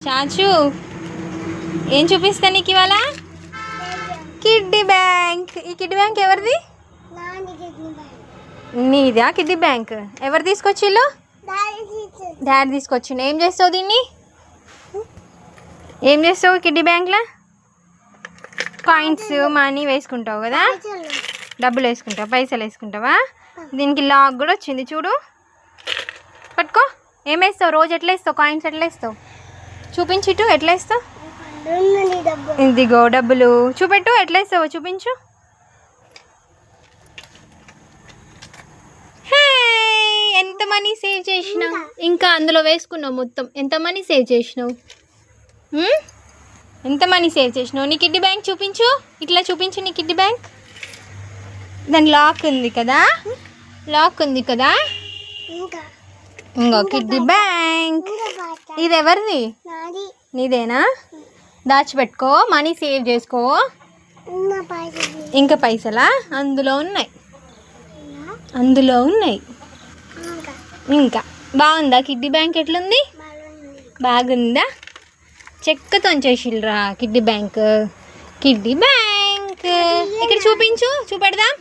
చాచు ఏం చూపిస్తా నీకు ఇవాళ? Kiddie bank. ఈ కిడ్డీ బ్యాంక్ ఎవరిది? నీదా కిడ్డీ బ్యాంక్? ఎవరు తీసుకొచ్చిళ్ళు? డాడీ తీసుకొచ్చిండు. ఏం చేస్తావు దీన్ని? ఏం చేస్తావు కిడ్డీ బ్యాంక్లో? కాయిన్స్ మనీ వేసుకుంటావు కదా, డబ్బులు వేసుకుంటావు, పైసలు వేసుకుంటావా? దీనికి లాక్ కూడా వచ్చింది చూడు, పట్టుకో. ఏం వేస్తావు రోజు? ఎట్లా వేస్తావు కాయిన్స్? ఎట్లా వేస్తావు చూపించిట్టు, ఎట్లా వేస్తావు? ఇదిగో డబ్బులు చూపెట్టు, ఎట్లా వేస్తావో చూపించు. ఎంత మనీ సేవ్ చేసినావు? ఇంకా అందులో వేసుకున్నావు మొత్తం. ఎంత మనీ సేవ్ చేసినావు? ఎంత మనీ సేవ్ చేసినావు? నీ కిడ్డీ బ్యాంక్ చూపించు, ఇట్లా చూపించు నీ కిడ్డీ బ్యాంక్. దాని లాక్ ఉంది కదా, లాక్ ఉంది కదా. ఇంకో కిడ్డీ బ్యాంక్. ఇది ఎవరిది? నీదేనా? దాచిపెట్టుకో, మనీ సేవ్ చేసుకో. ఇంకా పైసలా? అందులో ఉన్నాయి, అందులో ఉన్నాయి. ఇంకా బాగుందా కిడ్డీ బ్యాంక్? ఎట్లుంది? బాగుందా? చెక్కతో చేసిల్రా కిడ్డీ బ్యాంక్. కిడ్డీ బ్యాంక్ ఇక్కడ చూపించు, చూపెడదాం.